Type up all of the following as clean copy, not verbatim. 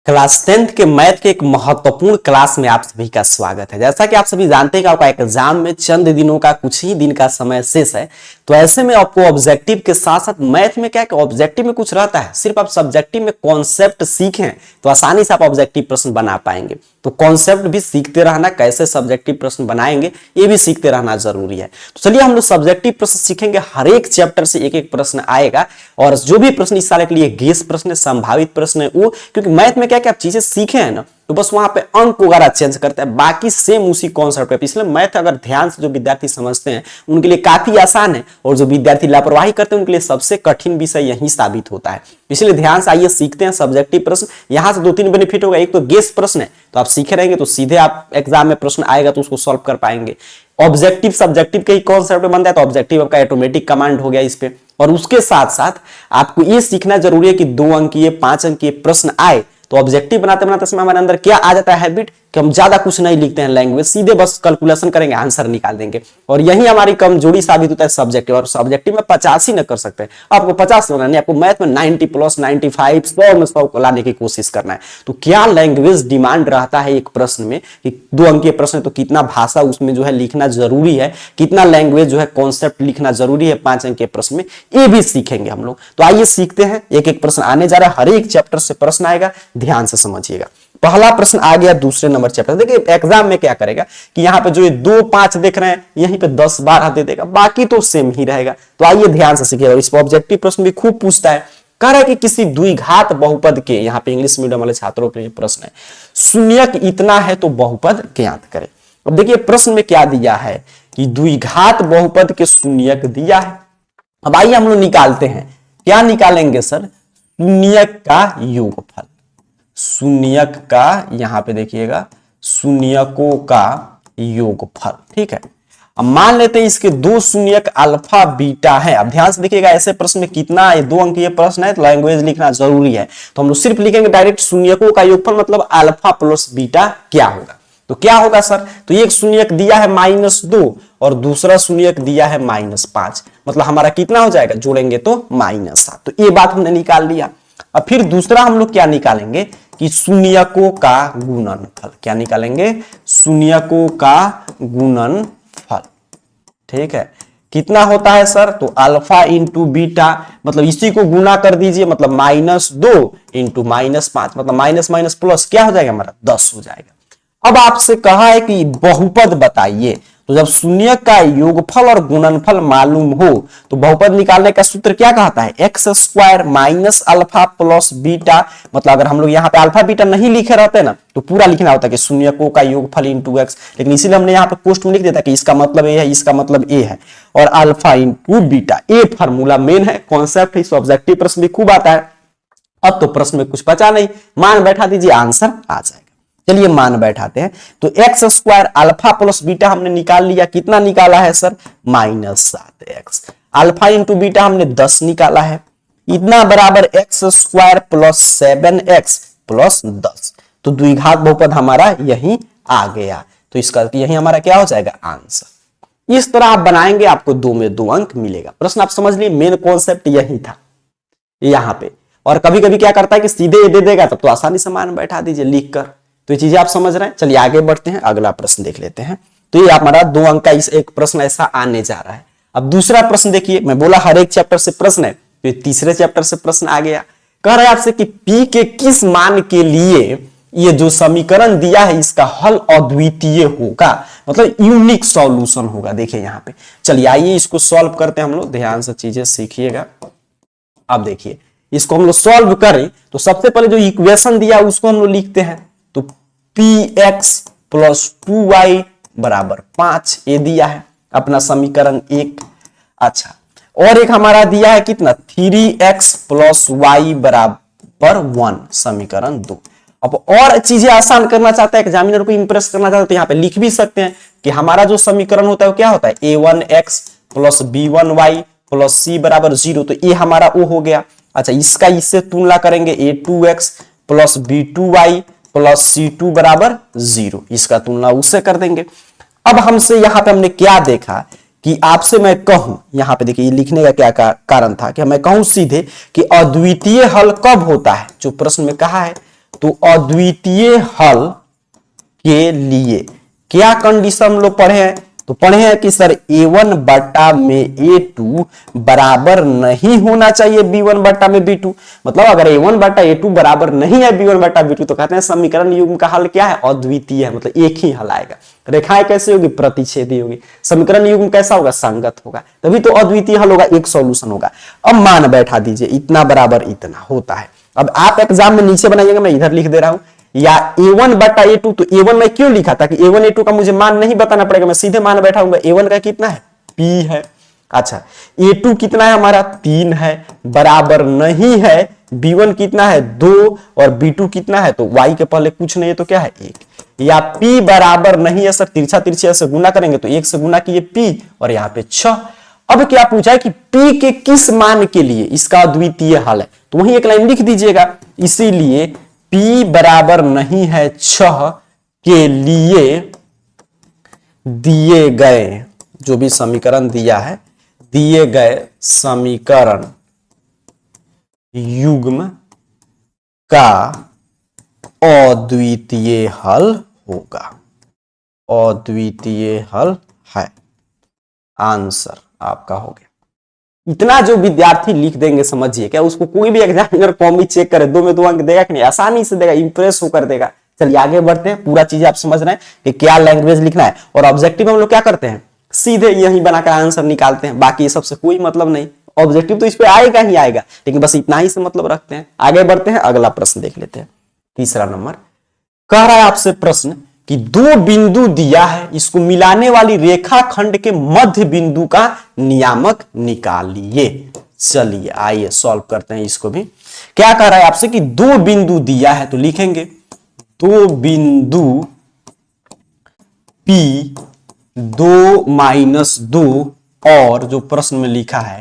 Class 10th के math के एक महत्वपूर्ण क्लास में आप सभी का स्वागत है। जैसा कि आप सभी जानते हैं कि आपका एग्जाम में चंद दिनों का कुछ ही दिन का समय शेष है, तो ऐसे में आपको ऑब्जेक्टिव के साथ साथ मैथ में क्या ऑब्जेक्टिव में कुछ रहता है, सिर्फ आप सब्जेक्टिव में कॉन्सेप्ट सीखें तो आसानी से आप ऑब्जेक्टिव प्रश्न बना पाएंगे। तो कॉन्सेप्ट भी सीखते रहना, कैसे सब्जेक्टिव प्रश्न बनाएंगे ये भी सीखते रहना जरूरी है। तो चलिए हम लोग सब्जेक्टिव प्रश्न सीखेंगे, हर एक चैप्टर से एक एक प्रश्न आएगा और जो भी प्रश्न इस साल के लिए गेस प्रश्न है, संभावित प्रश्न है वो, क्योंकि मैथ में क्या क्या चीजें सीखे हैं ना, तो बस वहां पे अंक वगैरह चेंज करते हैं, बाकी सेम उसी कॉन्सेप्ट पे। इसलिए मैथ अगर ध्यान से जो विद्यार्थी समझते हैं उनके लिए काफी आसान है, और जो विद्यार्थी लापरवाही करते हैं उनके लिए सबसे कठिन विषय यही साबित होता है। इसलिए ध्यान से आइए सीखते हैं सब्जेक्टिव प्रश्न। यहां से दो तीन बेनिफिट होगा, एक तो गेस प्रश्न है तो आप सीखे रहेंगे तो सीधे आप एग्जाम में प्रश्न आएगा तो उसको सॉल्व कर पाएंगे। ऑब्जेक्टिव सब्जेक्टिव के ही कॉन्सेप्ट बनता है तो ऑब्जेक्टिव आपका ऑटोमेटिक कमांड हो गया इस पे। और उसके साथ साथ आपको ये सीखना जरूरी है कि 2 अंकीय 5 अंकीय प्रश्न आए तो ऑब्जेक्टिव बनाते बनाते समय हमारे अंदर क्या आ जाता है हैबिट कि हम ज्यादा कुछ नहीं लिखते हैं लैंग्वेज, सीधे बस कैलकुलेशन करेंगे, आंसर निकाल देंगे। और यही हमारी कमजोरी साबित होता है सब्जेक्टिव। और सब्जेक्टिव में 50 ही न कर सकते हैं, आपको 50 लाना नहीं, आपको मैथ में 90 प्लस 95 100 में 100 लाने की कोशिश करना है। तो क्या लैंग्वेज डिमांड रहता है एक प्रश्न में कि 2 अंकीय प्रश्न है तो कितना भाषा उसमें जो है लिखना जरूरी है, कितना लैंग्वेज जो है कॉन्सेप्ट लिखना जरूरी है 5 अंकीय प्रश्न में, ये भी सीखेंगे हम लोग। तो आइए सीखते हैं, एक एक प्रश्न आने जा रहा है, हर एक चैप्टर से प्रश्न आएगा, ध्यान से समझिएगा। पहला प्रश्न आ गया दूसरे नंबर चैप्टर। देखिए एग्जाम में क्या करेगा कि यहाँ पे जो ये 2 5 देख रहे हैं यहीं पे 10 12 दे देगा, बाकी तो सेम ही रहेगा। तो आइए ध्यान से सीखिएगा। इस ऑब्जेक्टिव प्रश्न भी खूब पूछता है, कह रहा है कि किसी द्विघात बहुपद के, यहाँ पे इंग्लिश मीडियम वाले छात्रों के लिए प्रश्न है, शून्यक इतना है तो बहुपद ज्ञात करें। अब देखिए प्रश्न में क्या दिया है कि द्विघात बहुपद के शून्यक दिया है। अब आइए हम लोग निकालते हैं, क्या निकालेंगे सर? शून्यक का योगफल। शून्यक का, यहां पे देखिएगा शून्यकों का योगफल, ठीक है। अब मान लेते हैं इसके 2 शून्यक अल्फा बीटा है। अब ध्यान से देखिएगा, ऐसे प्रश्न में कितना है, 2 अंकीय प्रश्न है तो लैंग्वेज लिखना जरूरी है। तो हम लोग सिर्फ लिखेंगे डायरेक्ट शून्यकों का योगफल, मतलब अल्फा प्लस बीटा क्या होगा। तो क्या होगा सर? तो एक शून्यक दिया है -2 और दूसरा शून्यक दिया है -5, मतलब हमारा कितना हो जाएगा, जोड़ेंगे तो -7। तो ये बात हमने निकाल लिया। अब फिर दूसरा हम लोग क्या निकालेंगे कि शून्यकों का गुणनफल। क्या निकालेंगे? शून्यकों का गुणनफल, ठीक है। कितना होता है सर? तो अल्फा इंटू बीटा, मतलब इसी को गुना कर दीजिए, मतलब -2 इंटू -5, मतलब माइनस माइनस प्लस क्या हो जाएगा हमारा, 10 हो जाएगा। अब आपसे कहा है कि बहुपद बताइए, तो जब शून्य का योगफल और गुणनफल मालूम हो तो बहुपद निकालने का सूत्र क्या कहता है, x square minus alpha plus beta. मतलब अगर हम लोग यहाँ पे अल्फा बीटा नहीं लिखे रहते ना तो पूरा लिखना होता कि शून्यकों का योगफल इंटू एक्स, लेकिन इसीलिए हमने यहाँ पे पोस्ट में लिख देता कि इसका मतलब ए है, इसका मतलब ए है, और alpha into beta. A formula main है, कॉन्सेप्ट है, ऑब्जेक्टिव प्रश्न भी खूब आता है। अब तो प्रश्न में कुछ बचा नहीं, मान बैठा दीजिए, आंसर आ जाएगा। चलिए मान बैठाते हैं। तो x square alpha plus beta हमने निकाल लिया, कितना निकाला है sir, -7x। Alpha into beta हमने 10 निकाला है, इतना बराबर x square plus 7x plus 10। तो द्विघात बहुपद हमारा यही आ गया, तो इसका यही हमारा क्या हो जाएगा, आंसर। इस तरह आप बनाएंगे, आपको 2 में 2 अंक मिलेगा। प्रश्न आप समझ लिए, मेन कॉन्सेप्ट यही था यहां पे। और कभी कभी क्या करता है कि सीधे दे देगा तब तो आसानी से मान बैठा दीजिए लिख कर। तो ये चीजें आप समझ रहे हैं। चलिए आगे बढ़ते हैं, अगला प्रश्न देख लेते हैं। तो ये हमारा 2 अंक का इस एक प्रश्न ऐसा आने जा रहा है। अब दूसरा प्रश्न देखिए, मैं बोला हर एक चैप्टर से प्रश्न है, तो ये तीसरे चैप्टर से प्रश्न आ गया। कह रहा है आपसे कि P के किस मान के लिए ये जो समीकरण दिया है इसका हल अद्वितीय होगा, मतलब यूनिक सॉल्यूशन होगा। देखिए यहाँ पे, चलिए आइए इसको सॉल्व करते हैं हम लोग, ध्यान से चीजें सीखिएगा। अब देखिए इसको हम लोग सॉल्व करें तो सबसे पहले जो इक्वेशन दिया उसको हम लोग लिखते हैं। तो px प्लस 2y बराबर 5 ये दिया है अपना समीकरण 1। अच्छा, और एक हमारा दिया है कितना, 3x प्लस y बराबर 1 समीकरण 2। अब और चीजें आसान करना चाहता है, एग्जामिनर को इंप्रेस करना चाहता है तो यहाँ पे लिख भी सकते हैं कि हमारा जो समीकरण होता है वो क्या होता है, a1x plus b1y plus c बराबर 0। तो ये हमारा वो हो गया। अच्छा, इसका इससे तुलना करेंगे, a2x plus b2y plus C2 बराबर 0, इसका तुलना उससे कर देंगे। अब हमसे यहां पे हमने क्या देखा कि आपसे मैं कहूं, यहां पे देखिए ये लिखने का क्या कारण था कि मैं कहूं सीधे कि अद्वितीय हल कब होता है, जो प्रश्न में कहा है। तो अद्वितीय हल के लिए क्या कंडीशन हम लोग पढ़े हैं? तो पढ़े हैं कि सर a1 बटा में a2 बराबर नहीं होना चाहिए b1 बटा में b2। मतलब अगर a1 बटा a2 बराबर नहीं है b1 बटा b2 तो कहते हैं समीकरण युग्म का हल क्या है? अद्वितीय है, मतलब एक ही हल आएगा। रेखाएं कैसे होगी? प्रतिच्छेदी होगी। समीकरण युग्म कैसा होगा? संगत होगा, तभी तो अद्वितीय हल होगा, एक सॉल्यूशन होगा। अब मान बैठा दीजिए, इतना बराबर इतना होता है। अब आप एग्जाम में नीचे बनाइएगा, मैं इधर लिख दे रहा हूं, या a1 बटा a2। तो a1 में क्यों लिखा था कि a1 a2 का मुझे मान नहीं बताना पड़ेगा, मैं सीधे मान बैठाऊंगा। a1 का कितना है? p है। अच्छा, a2 कितना है हमारा? 3 है, बराबर नहीं है b1 कितना है? 2, और b2 कितना है? तो y के पहले कुछ नहीं है तो क्या है? 1। या p बराबर नहीं है सर, तिरछा तिरछा से गुना करेंगे तो 1 से गुना किए p, और यहाँ पे 6। अब क्या पूछा है कि p के किस मान के लिए इसका अद्वितीय हल है? तो वही एक लाइन लिख दीजिएगा। इसीलिए p बराबर नहीं है 6 के लिए दिए गए, जो भी समीकरण दिया है, दिए गए समीकरण युग्म का अद्वितीय हल होगा। अद्वितीय हल है, आंसर आपका हो गया। इतना जो विद्यार्थी लिख देंगे समझिए, क्या उसको कोई भी एग्जामिनर कॉपी चेक करे 2 में 2 अंक देगा कि नहीं? आसानी से देगा, इंप्रेस होकर देगा। चलिए आगे बढ़ते हैं। पूरा चीज आप समझ रहे हैं कि क्या लैंग्वेज लिखना है। और ऑब्जेक्टिव हम लोग क्या करते हैं? सीधे यही बनाकर आंसर निकालते हैं, बाकी सबसे कोई मतलब नहीं। ऑब्जेक्टिव तो इस पे आएगा ही आएगा, लेकिन बस इतना ही से मतलब रखते हैं। आगे बढ़ते हैं, अगला प्रश्न देख लेते हैं। तीसरा नंबर कह रहा है आपसे प्रश्न कि 2 बिंदु दिया है, इसको मिलाने वाली रेखाखंड के मध्य बिंदु का नियामक निकालिए। चलिए आइए सॉल्व करते हैं इसको भी। क्या कह रहा है आपसे कि 2 बिंदु दिया है, तो लिखेंगे 2 बिंदु P 2 माइनस 2, और जो प्रश्न में लिखा है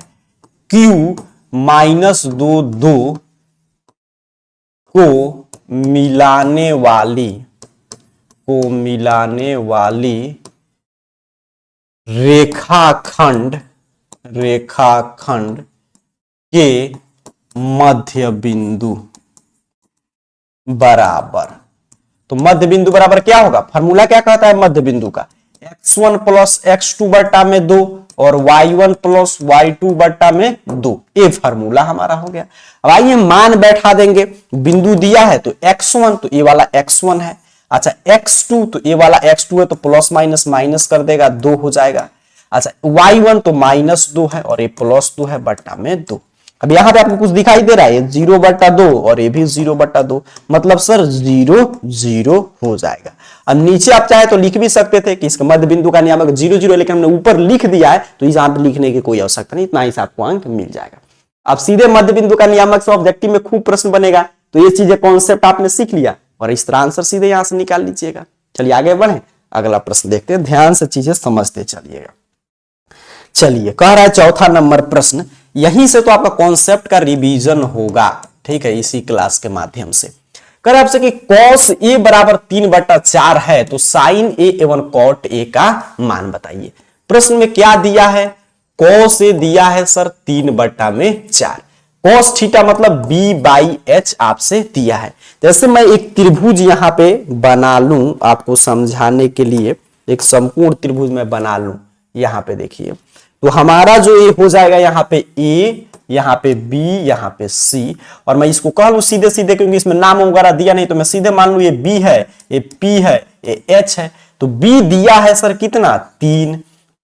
Q माइनस 2 2 को मिलाने वाली रेखाखंड के मध्य बिंदु बराबर। तो मध्य बिंदु बराबर क्या होगा? फॉर्मूला क्या कहता है मध्य बिंदु का? x1 प्लस x2 बट्टा में 2 और y1 प्लस y2 बट्टा में 2। ये फॉर्मूला हमारा हो गया। अब आइए मान बैठा देंगे। बिंदु दिया है तो x1, तो ये वाला x1 है। अच्छा x2, तो ये वाला x2 है, तो प्लस माइनस माइनस कर देगा, 2 हो जाएगा। अच्छा y1 तो -2 है, और ये +2 है बट्टा में 2। अब यहां पे आपको कुछ दिखाई दे रहा है, 0/2 और ये भी 0/2, मतलब सर 0 0 हो जाएगा। अब नीचे आप चाहे तो लिख भी सकते थे कि इसका मध्य बिंदु का नियामक 0 0 है, लेकिन हमने ऊपर लिख दिया है तो यहां पे लिखने की कोई आवश्यकता नहीं, इतना ही से आपको अंक मिल जाएगा। अब सीधे मध्य बिंदु का नियामक से ऑब्जेक्टिव में खूब प्रश्न बनेगा, तो ये चीजें कॉन्सेप्ट आपने सीख लिया और इस तरह आंसर सीधे यहां से निकाल लीजिएगा। चलिए आगे बढ़े, अगला प्रश्न देखते हैं, ध्यान से चीजें समझते चलिएगा। चलिए कह रहा है चौथा नंबर प्रश्न, यहीं से तो आपका कॉन्सेप्ट का रिवीजन होगा, ठीक है, इसी क्लास के माध्यम से। कह रहा है आपसे कि cos a बराबर 3/4 है, तो sin a एवं cot a का मान बताइए। प्रश्न में क्या दिया है? cos a दिया है सर 3/4, cos थीटा मतलब b/h आपसे दिया है। जैसे मैं एक त्रिभुज यहां पे बना लूं आपको समझाने के लिए, एक संपूर्ण त्रिभुज में बना लूं, यहां पे देखिए, तो हमारा जो ये हो जाएगा यहाँ पे A, यहाँ पे B, यहाँ पे C, और मैं इसको कह लूं सीधे सीधे, क्योंकि इसमें नाम वगैरह दिया नहीं, तो मैं सीधे मान लूं ये B है, ये P है, ये H है। तो B दिया है सर कितना? 3,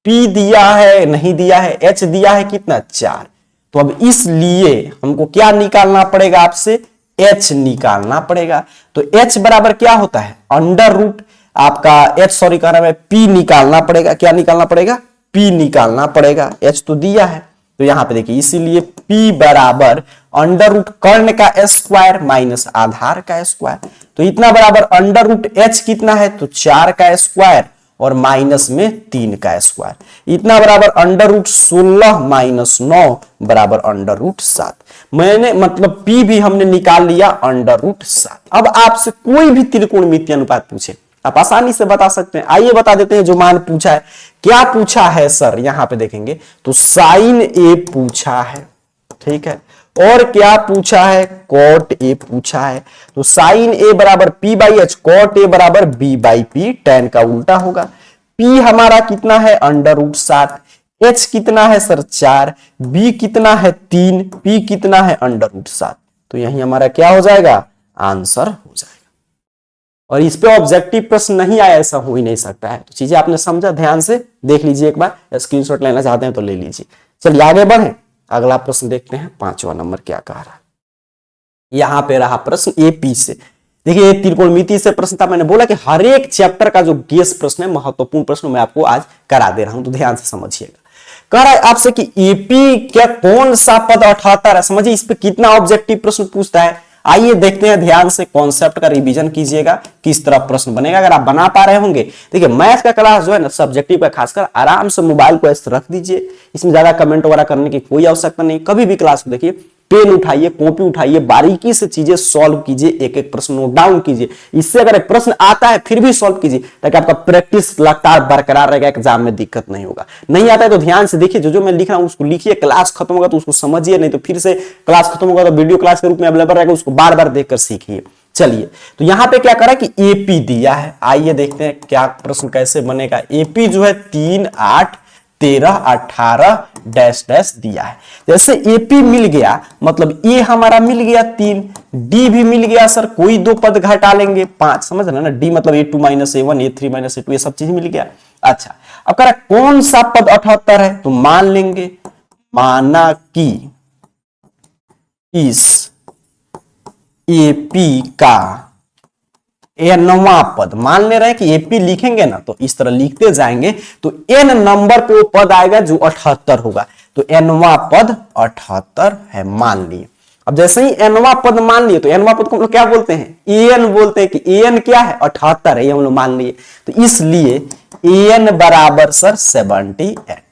P दिया है नहीं दिया है, H दिया है कितना? 4। तो अब इसलिए हमको क्या निकालना पड़ेगा आपसे? H निकालना पड़ेगा। तो H बराबर क्या होता है? अंडर रूट आपका H, सॉरी कह रहा है, P निकालना पड़ेगा। क्या निकालना पड़ेगा? P निकालना पड़ेगा। H तो दिया है, तो यहां पे देखिए, इसीलिए P बराबर अंडर रूट कर्ण का स्क्वायर माइनस आधार का स्क्वायर। तो इतना बराबर अंडर रूट H कितना है? तो 4 का स्क्वायर और माइनस में 3 का स्क्वायर। इतना बराबर अंडर रूट 16 माइनस 9 बराबर अंडर रूट 7। मैंने मतलब P भी हमने निकाल लिया अंडर रूट 7। अब आपसे कोई भी त्रिकोणमितीय अनुपात पूछे आप आसानी से बता सकते हैं। आइए बता देते हैं जो मान पूछा है। क्या पूछा है सर? यहां पे देखेंगे तो साइन A पूछा है, ठीक है, और क्या पूछा है, कॉट ए पूछा है। तो साइन ए बराबर P by H, cot A बराबर बी बाई पी, tan का उल्टा होगा। पी हमारा कितना है √7, एच कितना है सर 4, बी कितना है 3, पी कितना है √7। तो यही हमारा क्या हो जाएगा, आंसर हो जाएगा। और इस पे ऑब्जेक्टिव प्रश्न नहीं आया, ऐसा हो ही नहीं सकता है। तो चीजें आपने समझा, ध्यान से देख लीजिए एक बार, स्क्रीनशॉट लेना चाहते हैं तो ले लीजिए। चलिए आगे बढ़े, अगला प्रश्न देखते हैं 5वां नंबर क्या कह रहा है। यहां पे रहा प्रश्न एपी से। देखिए त्रिकोणमिति से प्रश्न था, मैंने बोला कि हर एक चैप्टर का जो गेस प्रश्न है, महत्वपूर्ण प्रश्न मैं आपको आज करा दे रहा हूं, तो ध्यान से समझिएगा। कह रहा है आपसे कि एपी क्या कौन सा पद 78 है, समझिए इस पे कितना ऑब्जेक्टिव प्रश्न पूछता है। आइए देखते हैं, ध्यान से कॉन्सेप्ट का रिवीजन कीजिएगा, किस तरह प्रश्न बनेगा। अगर आप बना पा रहे होंगे, देखिए मैथ का क्लास जो है ना, सब्जेक्टिव का खासकर, आराम से मोबाइल को ऐसे रख दीजिए, इसमें ज्यादा कमेंट वगैरह करने की कोई आवश्यकता नहीं। कभी भी क्लास को देखिए, पेन उठाइए, कॉपी उठाइए, बारीकी से चीजें सॉल्व कीजिए, एक एक प्रश्न नोट डाउन कीजिए। इससे अगर एक प्रश्न आता है फिर भी सॉल्व कीजिए, ताकि आपका प्रैक्टिस लगातार बरकरार रहेगा, एग्जाम में दिक्कत नहीं होगा। नहीं आता है तो ध्यान से देखिए, जो मैं लिख रहा हूं उसको लिखिए, क्लास खत्म होगा तो उसको समझिए, नहीं तो फिर से क्लास खत्म होगा तो वीडियो क्लास के रूप में अवेलेबल रहेगा, उसको बार बार देखकर सीखिए। चलिए, तो यहां पे क्या करा कि एपी दिया है, आइए देखते हैं क्या प्रश्न कैसे बनेगा। एपी जो है 3, 8, 13, 18 डैश डैश दिया है। जैसे एपी मिल गया, मतलब ए हमारा मिल गया 3, डी भी मिल गया सर, कोई 2 पद घटा लेंगे 5, समझ रहे ना, डी मतलब a2 - a1, a3 - a2, ये सब चीज मिल गया। अच्छा, अब कह रहा कौन सा पद 78 है, तो मान लेंगे, माना कि इस एपी का nवां पद, मान ले रहे हैं कि एपी लिखेंगे ना तो इस तरह लिखते जाएंगे, तो n नंबर पे वो पद आएगा जो 78 होगा। तो nवां पद 78 है, मान लिए। अब जैसे ही nवां पद मान लिए, तो nवां पद को हम लोग क्या बोलते हैं, an बोलते हैं, कि an क्या है 78 है, ये हम लोग मान लिए। तो इसलिए an बराबर सर 78।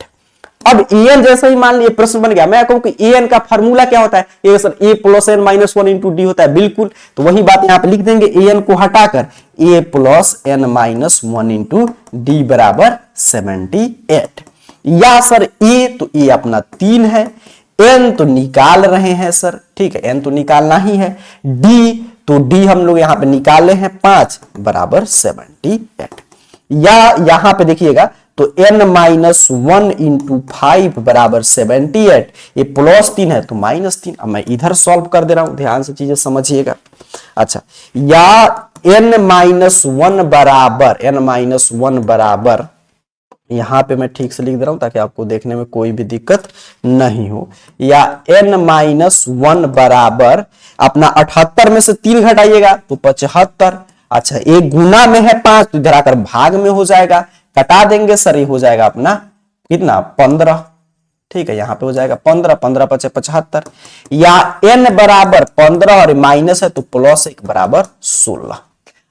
अब an जैसे ही मान लिए प्रश्न बन गया, मैं कहूं कि an का फार्मूला क्या होता है, ये सर a + n - 1 × d होता है, बिल्कुल। तो वही बात यहां पे लिख देंगे, an को हटाकर a + n - 1 × d बराबर 78। या सर a, तो a अपना 3 है, n तो निकाल रहे हैं सर, ठीक है, n तो निकालना ही है, d तो d हम लोग यहां पे निकाले हैं 5 बराबर 78। या यहां पे देखिएगा, तो n - 1 × 5 बराबर 78, ये +3 है तो -3। अब मैं इधर सॉल्व कर दे रहा हूं, ध्यान से चीजें समझिएगा। अच्छा, या n - 1 बराबर, यहां पे मैं ठीक से लिख दे रहा हूं ताकि आपको देखने में कोई भी दिक्कत नहीं हो। या n - 1 बराबर अपना 78 में से 3 घटाइएगा तो 75। अच्छा, एक गुना में है 5, तो इधर आकर भाग में हो जाएगा, कटा देंगे सर, ये हो जाएगा अपना कितना 15, ठीक है, यहां पे हो जाएगा 15, 15 × 5 = 75। या n बराबर 15 और माइनस है तो +1 बराबर 16।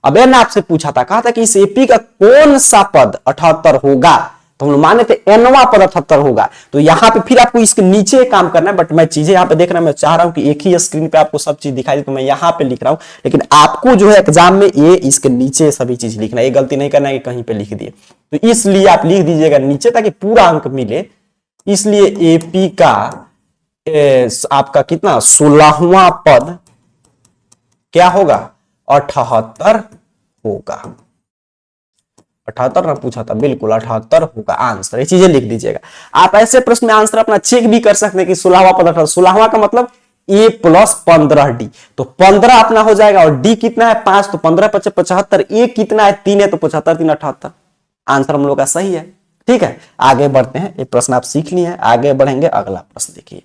अब n आपसे पूछा था, कहा था कि इस एपी का कौन सा पद 78 होगा, तो हम लोग माने थे nवां पद 78 होगा। तो यहां पे फिर आपको इसके नीचे काम करना है, बट मैं चीजें यहां पे देखना, मैं चाह रहा हूं कि एक ही स्क्रीन पे आपको सब चीज दिखाई दे, तो मैं यहां पे लिख रहा हूं। लेकिन आपको जो है एग्जाम में ये इसके नीचे सभी चीज लिखना है, ये गलती नहीं करना है कि कहीं पे लिख दिए, तो इसलिए आप लिख दीजिएगा नीचे ताकि पूरा अंक मिले। इसलिए एपी का आपका कितना 16वां पद क्या होगा 78 होगा। 78 ना पूछा था, बिल्कुल 78 होगा आंसर, ये चीजें लिख दीजिएगा। आप ऐसे प्रश्न में आंसर अपना चेक भी कर सकते हैं कि 16वां पद 78, 16वां का मतलब a + 15d, तो 15 अपना हो जाएगा, और d कितना है 5, तो 15 × 5 = 75, a कितना है 3 है, तो 75 × 3 = 78। आंसर हम लोग का सही है, ठीक है। आगे बढ़ते हैं, ये प्रश्न आप सीख लिए हैं, आगे बढ़ेंगे। अगला प्रश्न देखिए,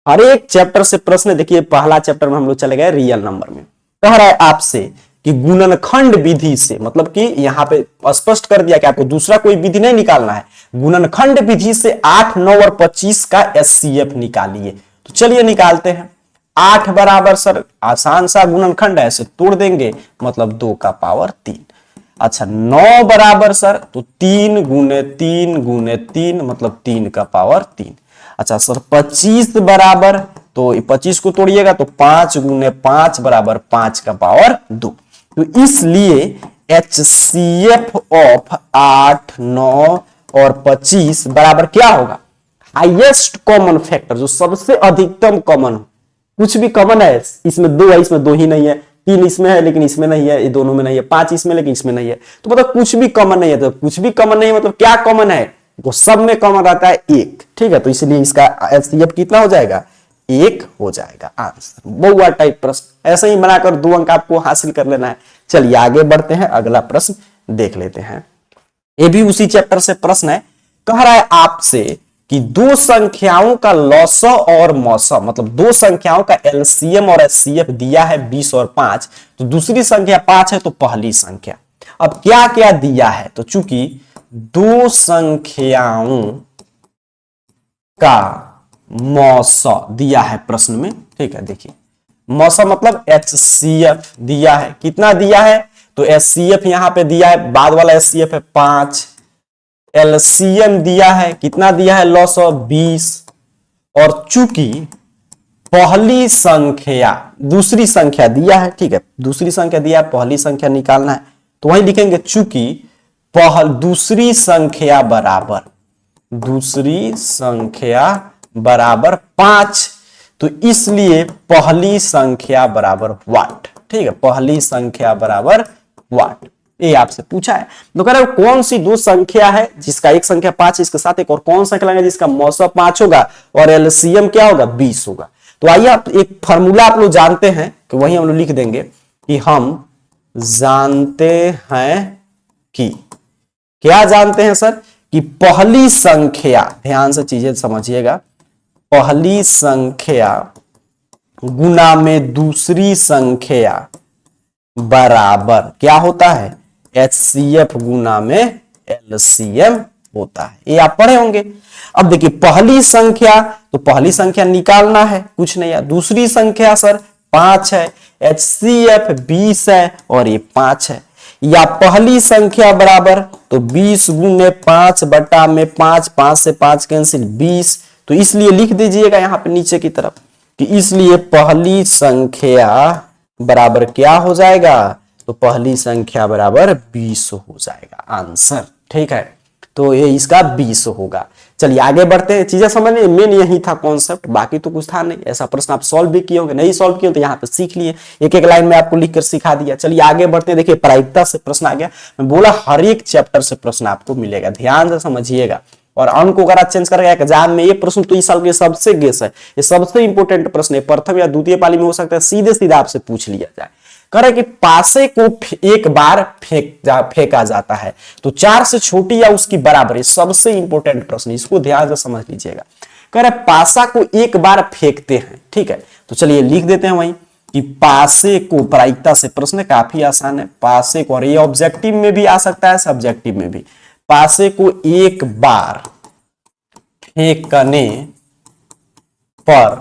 हर एक चैप्टर से प्रश्न देखिए। पहला चैप्टर में हम लोग चले गए रियल नंबर में। कह रहा है आपसे कि गुणनखंड विधि से, मतलब कि यहां पे स्पष्ट कर दिया कि आपको दूसरा कोई विधि नहीं निकालना है, गुणनखंड विधि से 8, 9 और 25 का एचसीएफ निकालिए। तो चलिए निकालते हैं। 8 बराबर सर आसान सा गुणनखंड है, ऐसे तोड़ देंगे, मतलब 2 का पावर 3। अच्छा, 9 बराबर सर, तो 3 × 3 × 3 मतलब 3 का पावर 3। अच्छा सर, 25 बराबर, तो 25 को तोड़िएगा तो 5 × 5 बराबर 5 का पावर 2। तो इसलिए एचसीएफ ऑफ 8, 9 और 25 बराबर क्या होगा, हाईएस्ट कॉमन फैक्टर, जो सबसे अधिकतम कॉमन हो, कुछ भी कॉमन है, इसमें 2 है, इसमें 2 ही नहीं है, 3 इसमें है लेकिन इसमें नहीं है, ये दोनों में नहीं है, 5 इसमें लेकिन इसमें नहीं है, तो मतलब कुछ भी कॉमन नहीं है। तो कुछ भी कॉमन नहीं है मतलब क्या कॉमन है, वो सब में कॉमन रहता है 1, ठीक है। तो इसलिए इसका एचसीएफ कितना हो जाएगा, 1 हो जाएगा आंसर। बहुआ टाइप प्रश्न ऐसे ही बनाकर 2 अंक आपको हासिल कर लेना है। चलिए आगे बढ़ते हैं, अगला प्रश्न देख लेते हैं। ये भी उसी चैप्टर से प्रश्न है, कह रहा है आपसे कि 2 संख्याओं का लॉसव और मौसम, मतलब 2 संख्याओं का एलसीएम और एचसीएफ दिया है 20 और 5, तो दूसरी संख्या 5 है तो पहली संख्या। अब क्या क्या दिया है, तो चूंकि 2 संख्याओं का मौसम दिया है प्रश्न में, ठीक है। देखिए मौसम मतलब एचसीएफ दिया है, कितना दिया है, तो एचसीएफ यहां पे दिया है, बाद वाला एचसीएफ है 5, एलसीएम दिया है, कितना दिया है, लॉसव 20, और चूंकि पहली संख्या दूसरी संख्या दिया है, ठीक है, दूसरी संख्या दिया है, पहली संख्या निकालना है, तो वही लिखेंगे चूंकि दूसरी संख्या बराबर 5, तो इसलिए पहली संख्या बराबर व्हाट, ठीक है, पहली संख्या बराबर व्हाट, ये आपसे पूछा है। तो कह रहे हो कौन सी 2 संख्या है जिसका एक संख्या 5 इसके साथ एक और कौन सा संख्या जिसका मौसम 5 होगा और एलसीएम क्या होगा, 20 होगा। तो आइए आप एक फॉर्मूला आप लोग जानते हैं कि वही हम लोग लिख देंगे कि हम जानते हैं कि, क्या जानते हैं सर, कि पहली संख्या, ध्यान से चीजें समझिएगा, पहली संख्या गुना में दूसरी संख्या बराबर क्या होता है, एचसीएफ गुना में एलसीएम होता है, ये आप पढ़े होंगे। अब देखिए पहली संख्या, तो पहली संख्या निकालना है, कुछ नहीं है, दूसरी संख्या सर 5 है, एचसीएफ 20 है और ये 5 है, या पहली संख्या बराबर, तो 20 गुने 5 बटा में 5, 5 से 5 कैंसिल 20, तो इसलिए लिख दीजिएगा यहां पे नीचे की तरफ कि इसलिए पहली संख्या बराबर क्या हो जाएगा, तो पहली संख्या बराबर 20 हो जाएगा आंसर, ठीक है। तो ये इसका 20 होगा। चलिए आगे बढ़ते हैं, चीजें समझने मेन यही था कॉन्सेप्ट, बाकी तो कुछ था नहीं। ऐसा प्रश्न आप सॉल्व भी किए होंगे, नहीं सॉल्व किए तो यहाँ पे सीख लिए, एक एक लाइन में आपको लिखकर सिखा दिया। चलिए आगे बढ़ते हैं, देखिए प्रायिकता से प्रश्न आ गया, मैं बोला हर एक चैप्टर से प्रश्न आपको मिलेगा, ध्यान से समझिएगा। और अंक को अगर आप चेंज करेगा एग्जाम में, ये प्रश्न तो इस साल के सबसे गेस है, ये सबसे इंपोर्टेंट प्रश्न है, प्रथम या द्वितीय पाली में हो सकता है सीधे सीधे आपसे पूछ लिया जाए। कह रहे कि पासे को एक बार फेंका जाता है तो 4 से छोटी या उसकी बराबर, ये सबसे इंपोर्टेंट प्रश्न, इसको ध्यान से समझ लीजिएगा। कह रहे पासा को एक बार फेंकते हैं, ठीक है, तो चलिए लिख देते हैं वहीं कि पासे को, प्रायिकता से प्रश्न काफी आसान है, पासे को, और ये ऑब्जेक्टिव में भी आ सकता है सब्जेक्टिव में भी, पासे को एक बार फेंकने पर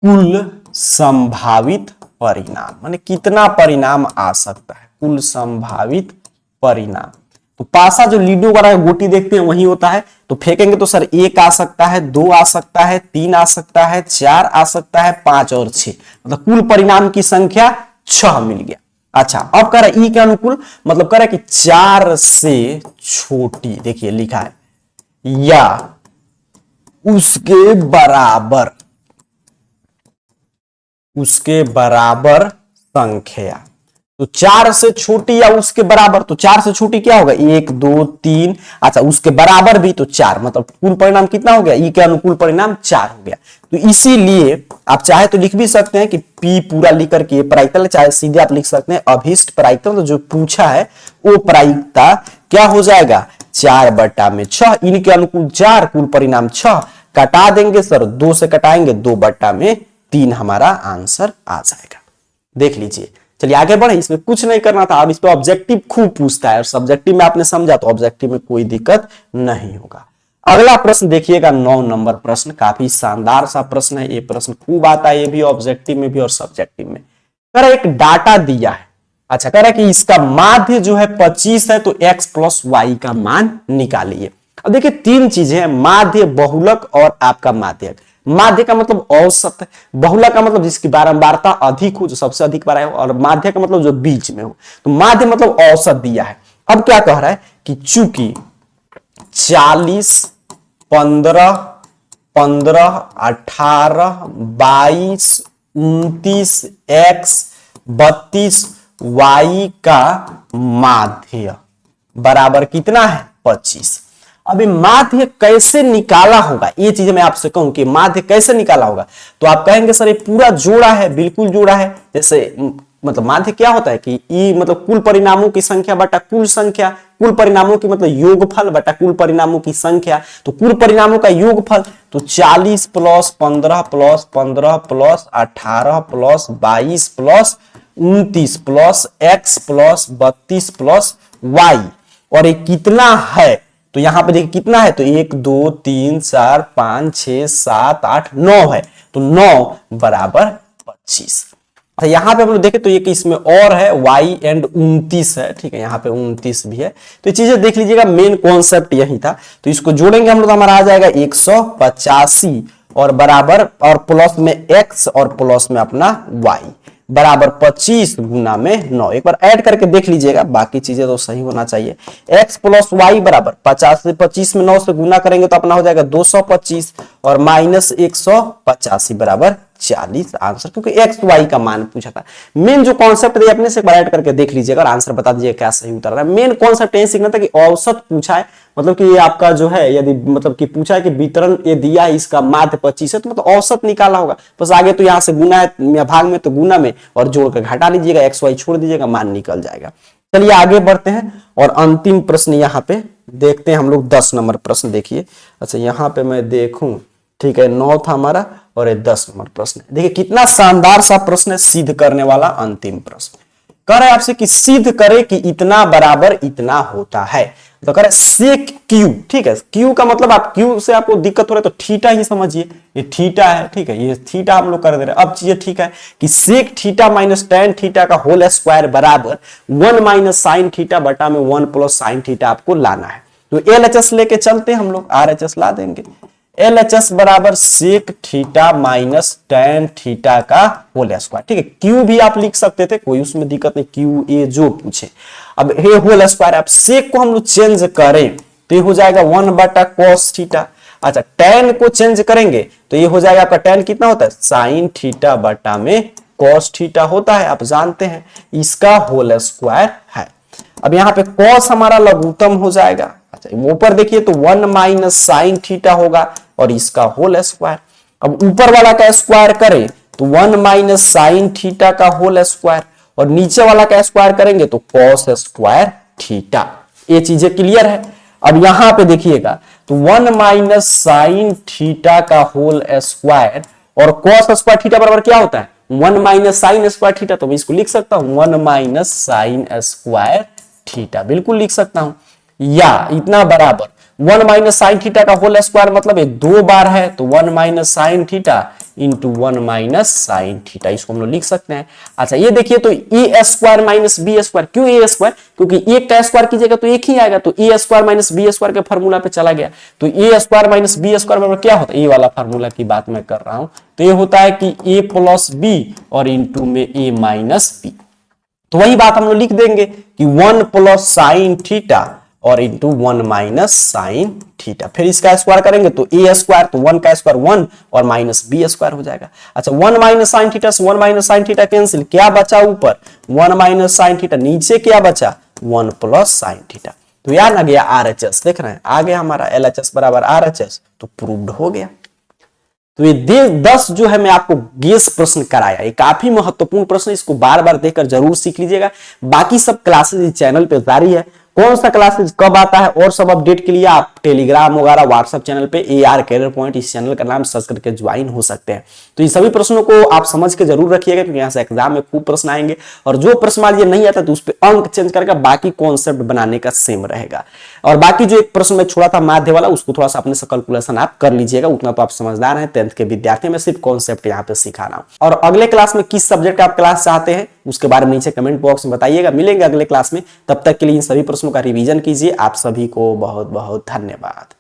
कुल संभावित परिणाम, माने कितना परिणाम आ सकता है, कुल संभावित परिणाम। तो पासा जो लीडो वाला गोटी देखते हैं वही होता है, तो फेंकेंगे तो सर 1 आ सकता है, 2 आ सकता है, 3 आ सकता है, 4 आ सकता है, 5 और 6, मतलब कुल परिणाम की संख्या 6 मिल गया। अच्छा अब कह रहा है ई के अनुकूल, मतलब कह रहा है कि 4 से छोटी, देखिए लिखा है या उसके बराबर संख्या, तो 4 से छोटी या उसके बराबर, तो 4 से छोटी क्या होगा, 1 2 3, अच्छा उसके बराबर भी तो 4, मतलब कुल परिणाम कितना हो गया, ई के अनुकूल परिणाम 4 हो गया। तो इसीलिए आप चाहे तो लिख भी सकते हैं कि पी पूरा लिख करके प्रायिकता, चाहे सीधे आप लिख सकते हैं अभिष्ट प्रायिकता, तो जो पूछा है वो प्रायिकता क्या हो जाएगा, 4/6, इनके अनुकूल 4, कुल परिणाम 6, कटा देंगे सर 2 से कटाएंगे, 2/3 हमारा आंसर आ जाएगा। देख लीजिए, चलिए आगे बढ़े, इसमें कुछ नहीं करना था। अब इस पे ऑब्जेक्टिव खूब पूछता है और सब्जेक्टिव में आपने समझा तो ऑब्जेक्टिव में कोई दिक्कत नहीं होगा। अगला प्रश्न देखिएगा 9 नंबर प्रश्न, काफी शानदार सा प्रश्न है, ये प्रश्न खूब आता है, ये भी ऑब्जेक्टिव में भी और सब्जेक्टिव में। कह रहा एक डाटा दिया है, अच्छा कह रहा है कि इसका माध्य जो है 25 है, तो x + y का मान निकालिए। अब देखिए 3 चीजें हैं, माध्य, बहुलक और आपका माध्यक। माध्य का मतलब औसत, बहुलक का मतलब जिसकी बारंबारता अधिक हो, जो सबसे अधिक बार है, और माध्य का मतलब जो बीच में हो। तो माध्य मतलब औसत दिया है। अब क्या कह रहा है कि चूंकि 40, 15, 15, 18, 22, 29, x 32 y का माध्य बराबर कितना है 25। अभी माध्य कैसे निकाला होगा, ये चीज मैं आपसे कहूं कि माध्य कैसे निकाला होगा, तो आप कहेंगे सर ये पूरा जोड़ा है, बिल्कुल जोड़ा है। जैसे मतलब माध्य क्या होता है कि ई मतलब कुल परिणामों की संख्या बटा कुल संख्या, कुल परिणामों की मतलब योगफल बटा कुल परिणामों की संख्या, तो कुल परिणामों का योगफल तो 40 plus 15 plus 15 plus 18 plus 22 plus 29 plus x plus 32 plus y, और ये कितना है तो यहां पे देखिए कितना है, तो 1 2 3 4 5 6 7 8 9 है, तो 9 बराबर 25। तो यहां पे हम लोग देखें तो ये इसमें और है y एंड 29 है, ठीक है, यहाँ पे 29 भी है। तो ये चीजें देख लीजिएगा, मेन कॉन्सेप्ट यही था। तो इसको जोड़ेंगे हम लोग, हमारा आ जाएगा 185 और बराबर और प्लस में x और प्लस में अपना y बराबर 25 गुना में 9। एक बार ऐड करके देख लीजिएगा, बाकी चीजें तो सही होना चाहिए। x प्लस वाई बराबर 50 से 25 में 9 से गुना करेंगे तो अपना हो जाएगा 225 और माइनस 185 बराबर 40 आंसर, क्योंकि x y का मान पूछा था। मेन जो कॉन्सेप्ट है अपने से एक बार ऐड करके देख लीजिएगा और आंसर बता दीजिएगा क्या सही उतर रहा है। मेन कॉन्सेप्ट ये सीखना था कि औसत पूछा है, मतलब कि ये आपका जो है यदि मतलब कि पूछा है कि वितरण ये दिया है, इसका माध्य 25 है, तो मतलब औसत निकाला होगा। बस आगे तो यहाँ से गुना है भाग में, तो गुना में और जोड़ कर घटा लीजिएगा, एक्स वाई छोड़ दीजिएगा, मान निकल जाएगा। चलिए आगे बढ़ते हैं और अंतिम प्रश्न यहाँ पे देखते हैं हम लोग। 10 नंबर प्रश्न देखिए। अच्छा यहाँ पे मैं देखूं, ठीक है, 9 था हमारा और ये 10 नंबर प्रश्न है। देखिए कितना शानदार सा प्रश्न है, सिद्ध करने वाला अंतिम प्रश्न। कह रहे हैं आपसे कि सिद्ध करे कि इतना बराबर इतना होता है। तो कह रहे सेक क्यू, ठीक है, क्यू का मतलब आप क्यू से आपको दिक्कत हो रहा है तो थीटा ही समझिए, ये थीटा है, ठीक है, ये थीटा हम लोग कर दे रहे हैं। अब चीजें ठीक है कि sec theta minus tan theta का होल स्क्वायर बराबर 1 माइनस साइन थीटा बटा में 1 प्लस साइन थीटा आपको लाना है। तो LHS लेके चलते हैं हम लोग, RHS ला देंगे। LHS बराबर sec theta minus tan theta का होल स्क्वायर, ठीक है, क्यू भी आप लिख सकते थे, कोई उसमें दिक्कत नहीं, क्यू ए जो पूछे। अब ये होल स्क्वायर, आप सेक को हम लोग चेंज करें तो ये हो जाएगा 1 बटा कॉस थीटा। अच्छा टेन को चेंज करेंगे तो ये हो जाएगा आपका टेन कितना होता है, साइन थीटा बटा में कॉस थीटा होता है, आप जानते हैं, इसका होल स्क्वायर है। अब यहाँ पे कॉस हमारा लघुत्तम हो जाएगा। अच्छा ऊपर देखिए तो 1 माइनस साइन थीटा होगा और इसका होल स्क्वायर। अब ऊपर वाला का स्क्वायर करें तो 1 माइनस साइन थीटा का होल स्क्वायर और नीचे वाला का स्क्वायर करेंगे तो कॉस स्क्वायर थीटा। ये चीजें क्लियर है। अब यहां पे देखिएगा तो 1 माइनस साइन थीटा का होल स्क्वायर और कॉस स्क्वायर थीटा बराबर क्या होता है, 1 माइनस साइन स्क्वायर थीटा। तो मैं इसको लिख सकता हूं 1 माइनस साइन स्क्वायर थीटा, बिल्कुल लिख सकता हूं। या इतना बराबर 1 माइनस साइन थीटा का होल स्क्वायर मतलब 2 बार है, तो 1 minus sine theta into 1 minus sine theta, इसको हम लोग लिख सकते हैं। अच्छा ये देखिए तो ए स्क्वायर माइनस बी स्क्वायर, क्यों ए स्क्वायर, क्योंकि एक का स्क्वायर कीजिएगा तो एक ही आएगा, तो ए स्क्वायर माइनस बी स्क्वायर के फॉर्मूला पे चला गया। तो ए स्क्वायर माइनस बी स्क्वायर बराबर क्या होता है, ए वाला फॉर्मूला की बात मैं कर रहा हूं, तो ये होता है कि ए प्लस बी और इंटू में ए माइनस बी। तो वही बात हम लोग लिख देंगे कि 1 प्लस साइन थीटा और इंटू 1 माइनस साइन थीटा। फिर इसका स्क्वायर करेंगे तो ए स्क्वायर, तो 1 का स्क्वायर 1 और माइनस बी स्क्वायर हो जाएगा। अच्छा 1 माइनस साइन थीटा से 1 माइनस साइन थीटा कैंसिल, क्या बचा ऊपर 1 माइनस साइन थीटा, नीचे क्या बचा 1 प्लस साइन थीटा। तो यार ना गया RHS, देख रहे हैं आ गया हमारा LHS बराबर RHS, तो प्रूव्ड हो गया। तो ये 10 जो है मैं आपको गेस प्रश्न कराया, ये काफी महत्वपूर्ण प्रश्न, इसको बार बार देखकर जरूर सीख लीजिएगा। बाकी सब क्लासेस इस चैनल पे जारी है, कौन सा क्लासेस कब आता है और सब अपडेट के लिए आप टेलीग्राम वगैरह व्हाट्सएप चैनल पे AR कैरियर पॉइंट इस चैनल का नाम सर्च करके ज्वाइन हो सकते हैं। तो ये सभी प्रश्नों को आप समझ के जरूर रखिएगा, क्योंकि यहाँ से एग्जाम में खूब प्रश्न आएंगे और जो प्रश्न मान लीजिए नहीं आता तो उस पर अंक चेंज करके बाकी कॉन्सेप्ट बनाने का सेम रहेगा। और बाकी जो एक प्रश्न में छोड़ा था माध्य वाला, उसको थोड़ा सा अपने से कैलकुलेशन आप कर लीजिएगा, उतना तो आप समझदार हैं, 10th के विद्यार्थी में सिर्फ कॉन्सेप्ट यहाँ पे सिखा रहा हूं। और अगले क्लास में किस सब्जेक्ट का आप क्लास चाहते हैं उसके बारे में नीचे कमेंट बॉक्स में बताइएगा। मिलेंगे अगले क्लास में, तब तक के लिए इन सभी प्रश्नों का रिवीजन कीजिए। आप सभी को बहुत बहुत धन्यवाद।